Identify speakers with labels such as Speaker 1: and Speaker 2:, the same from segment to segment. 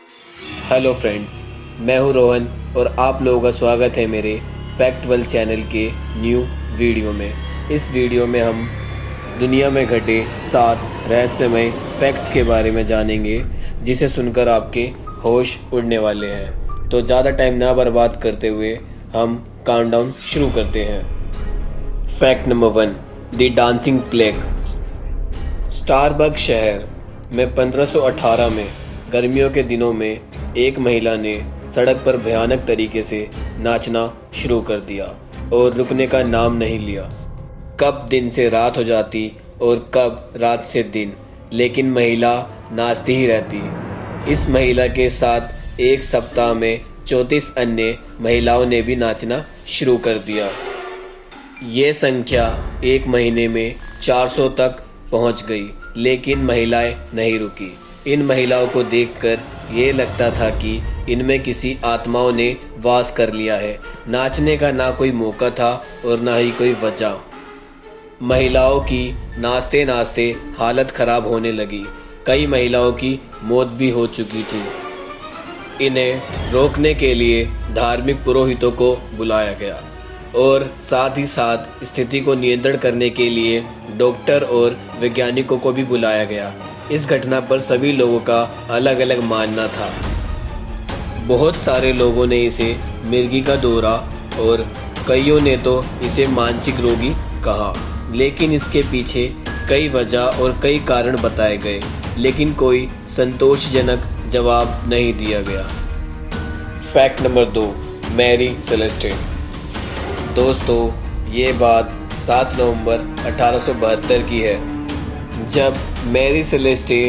Speaker 1: Hello friends, मैं हूं रोहन और आप लोगों का स्वागत है मेरे फैक्ट वर्ल्ड चैनल के न्यू वीडियो में। इस वीडियो में हम दुनिया में घटे 7 रहस्यमय फैक्ट्स के बारे में जानेंगे, जिसे सुनकर आपके होश उड़ने वाले हैं। तो ज़्यादा टाइम ना बर्बाद करते हुए हम काउंटडाउन शुरू करते हैं। Fact number 1, the dancing plague. Strasbourg शहर में 1518 में गर्मियों के दिनों में एक महिला ने सड़क पर भयानक तरीके से नाचना शुरू कर दिया और रुकने का नाम नहीं लिया। कब दिन से रात हो जाती और कब रात से दिन, लेकिन महिला नाचती ही रहती। इस महिला के साथ एक सप्ताह में 34 अन्य महिलाओं ने भी नाचना शुरू कर दिया। ये संख्या एक महीने में 400 तक पहुंच गई, लेकिन महिलाएं नहीं रुकी। इन महिलाओं को देखकर ये लगता था कि इनमें किसी आत्माओं ने वास कर लिया है। नाचने का ना कोई मौका था और ना ही कोई वजह। महिलाओं की नाचते नाचते हालत खराब होने लगी। कई महिलाओं की मौत भी हो चुकी थी। इन्हें रोकने के लिए धार्मिक पुरोहितों को बुलाया गया और साथ ही साथ स्थिति को नियंत्रण करने के लिए डॉक्टर और वैज्ञानिकों को भी बुलाया गया। इस घटना पर सभी लोगों का अलग अलग मानना था। बहुत सारे लोगों ने इसे मिर्गी का दौरा और कईयों ने तो इसे मानसिक रोगी कहा, लेकिन इसके पीछे कई वजह और कई कारण बताए गए, लेकिन कोई संतोषजनक जवाब नहीं दिया गया। Fact number 2, Mary Celeste. दोस्तों, ये बात 7 नवंबर 1872 की है, जब मैरी सेलेस्टे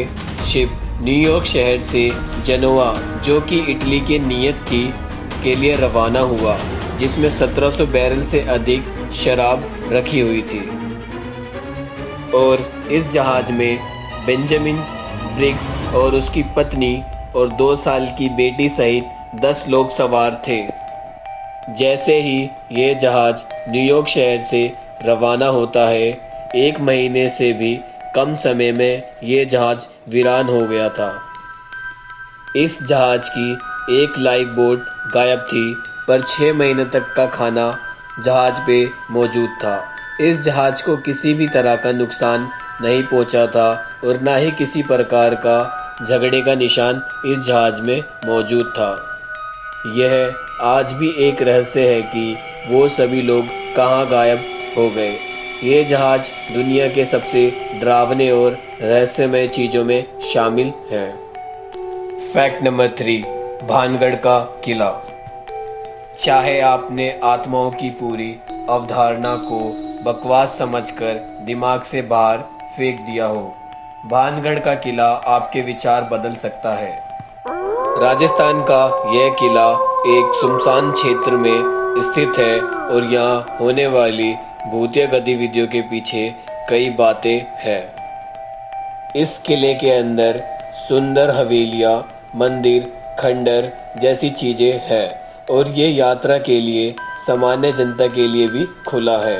Speaker 1: शिप न्यूयॉर्क शहर से जेनोवा, जो कि इटली के नियत थी, के लिए रवाना हुआ, जिसमें 1700 बैरल से अधिक शराब रखी हुई थी। और इस जहाज में बेंजामिन ब्रिग्स और उसकी पत्नी और 2 साल की बेटी सहित 10 लोग सवार थे। जैसे ही ये जहाज न्यूयॉर्क शहर से रवाना होता है, 1 महीने से भी कम समय में ये जहाज वीरान हो गया था। इस जहाज की एक लाइफ बोट गायब थी, पर 6 महीने तक का खाना जहाज पे मौजूद था। इस जहाज को किसी भी तरह का नुकसान नहीं पहुंचा था और ना ही किसी प्रकार का झगड़े का निशान इस जहाज में मौजूद था। यह आज भी एक रहस्य है कि वो सभी लोग कहाँ गायब हो गए। ये जहाज दुनिया के सबसे डरावने और रहस्यमय चीज़ों में शामिल है। फैक्ट नंबर 3, भानगढ़ का किला। चाहे आपने आत्माओं की पूरी अवधारणा को बकवास समझकर दिमाग से बाहर फेंक दिया हो, भानगढ़ का किला आपके विचार बदल सकता है। राजस्थान का यह किला एक सुनसान क्षेत्र में स्थित है और यहाँ होने वाली भूतिया गतिविधियों के पीछे कई बातें हैं। इस किले के अंदर सुंदर हवेलियाँ, मंदिर, खंडर जैसी चीज़ें हैं और ये यात्रा के लिए सामान्य जनता के लिए भी खुला है।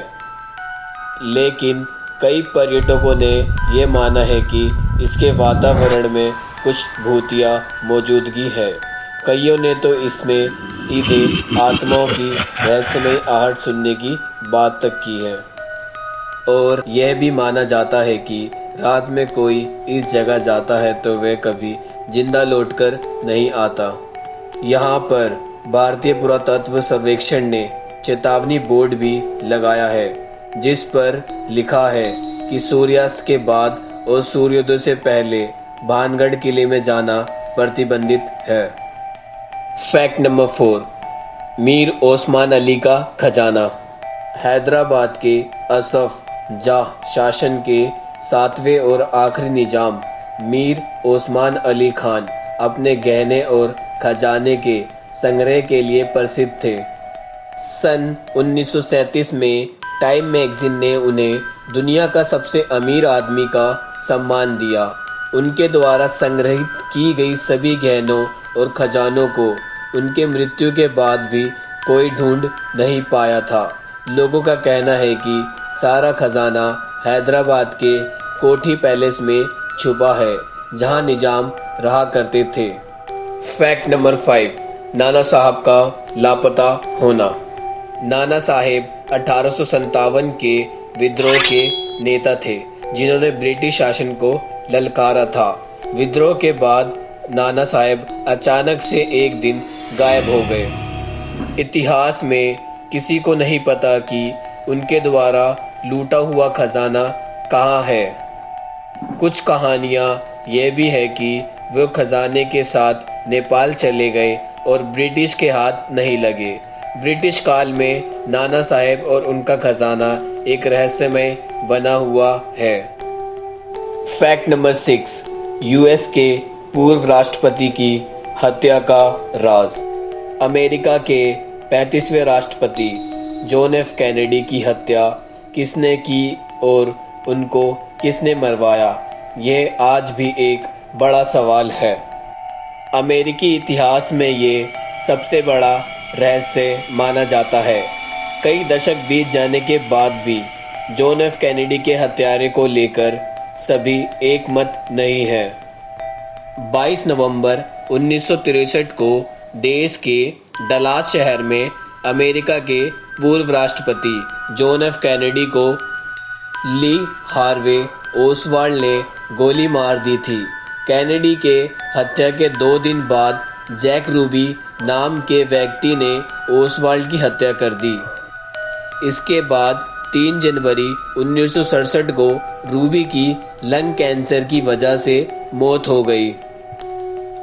Speaker 1: लेकिन कई पर्यटकों ने ये माना है कि इसके वातावरण में कुछ भूतिया मौजूदगी है। कईयों ने तो इसमें सीधे आत्माओं की रहस्यमय आहट सुनने की बात तक की है और यह भी माना जाता है कि रात में कोई इस जगह जाता है तो वह कभी जिंदा लौटकर नहीं आता। यहाँ पर भारतीय पुरातत्व सर्वेक्षण ने चेतावनी बोर्ड भी लगाया है, जिस पर लिखा है कि सूर्यास्त के बाद और सूर्योदय से पहले भानगढ़ किले में जाना प्रतिबंधित है। फैक्ट नंबर 4, मीर ओस्मान अली का खजाना। हैदराबाद के असफ जाह शासन के 7वें और आखिरी निजाम मीर ओस्मान अली खान अपने गहने और खजाने के संग्रह के लिए प्रसिद्ध थे। सन 1937 में टाइम मैगजीन ने उन्हें दुनिया का सबसे अमीर आदमी का सम्मान दिया। उनके द्वारा संग्रहित की गई सभी गहनों और खजानों को उनके मृत्यु के बाद भी कोई ढूंढ नहीं पाया था। लोगों का कहना है कि सारा खजाना हैदराबाद के कोठी पैलेस में छुपा है, जहां निजाम रहा करते थे। फैक्ट नंबर 5, नाना साहब का लापता होना। नाना साहेब 1857 के विद्रोह के नेता थे जिन्होंने ब्रिटिश शासन को ललकारा था। विद्रोह के बाद नाना साहेब अचानक से एक दिन गायब हो गए। इतिहास में किसी को नहीं पता कि उनके द्वारा लूटा हुआ खजाना कहाँ है। कुछ कहानियाँ ये भी है कि वो खजाने के साथ नेपाल चले गए और ब्रिटिश के हाथ नहीं लगे। ब्रिटिश काल में नाना साहेब और उनका खजाना एक रहस्यमय बना हुआ है। फैक्ट नंबर 6, यूएस के पूर्व राष्ट्रपति की हत्या का राज। अमेरिका के 35वें राष्ट्रपति जॉन एफ कैनेडी की हत्या किसने की और उनको किसने मरवाया, ये आज भी एक बड़ा सवाल है। अमेरिकी इतिहास में ये सबसे बड़ा रहस्य माना जाता है। कई दशक बीत जाने के बाद भी जॉन एफ कैनेडी के हत्यारे को लेकर सभी एक मत नहीं है। 22 नवंबर 1963 को देश के डलास शहर में अमेरिका के पूर्व राष्ट्रपति जॉन एफ कैनेडी को ली हार्वे ओसवाल्ड ने गोली मार दी थी। कैनेडी के हत्या के 2 दिन बाद जैक रूबी नाम के व्यक्ति ने ओसवाल्ड की हत्या कर दी। इसके बाद 3 जनवरी 1967 को रूबी की लंग कैंसर की वजह से मौत हो गई।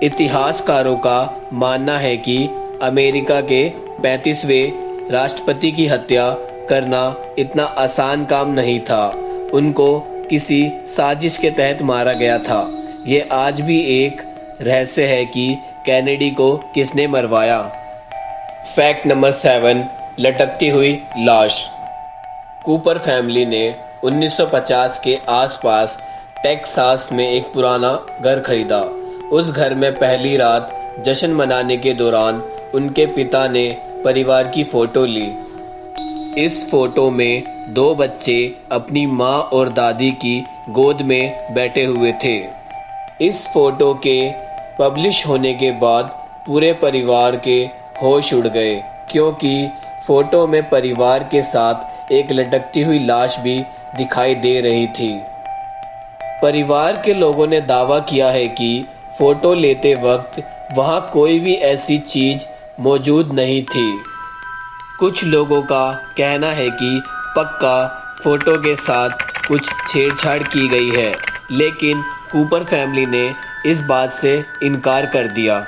Speaker 1: इतिहासकारों का मानना है कि अमेरिका के 35वें राष्ट्रपति की हत्या करना इतना आसान काम नहीं था। उनको किसी साजिश के तहत मारा गया था। ये आज भी एक रहस्य है कि कैनेडी को किसने मरवाया। फैक्ट नंबर 7, लटकती हुई लाश। कूपर फैमिली ने 1950 के आसपास टेक्सास में एक पुराना घर खरीदा। उस घर में पहली रात जश्न मनाने के दौरान उनके पिता ने परिवार की फ़ोटो ली। इस फोटो में 2 बच्चे अपनी माँ और दादी की गोद में बैठे हुए थे। इस फोटो के पब्लिश होने के बाद पूरे परिवार के होश उड़ गए, क्योंकि फोटो में परिवार के साथ एक लटकती हुई लाश भी दिखाई दे रही थी। परिवार के लोगों ने दावा किया है कि फ़ोटो लेते वक्त वहाँ कोई भी ऐसी चीज़ मौजूद नहीं थी। कुछ लोगों का कहना है कि पक्का फ़ोटो के साथ कुछ छेड़छाड़ की गई है, लेकिन कूपर फैमिली ने इस बात से इनकार कर दिया।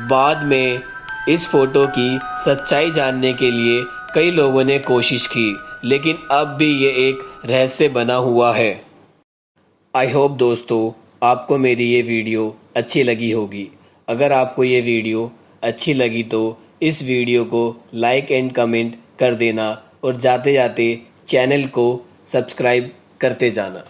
Speaker 1: बाद में इस फ़ोटो की सच्चाई जानने के लिए कई लोगों ने कोशिश की, लेकिन अब भी ये एक रहस्य बना हुआ है। आई होप दोस्तों आपको मेरी ये वीडियो अच्छी लगी होगी। अगर आपको ये वीडियो अच्छी लगी तो इस वीडियो को लाइक एंड कमेंट कर देना और जाते जाते चैनल को सब्सक्राइब करते जाना।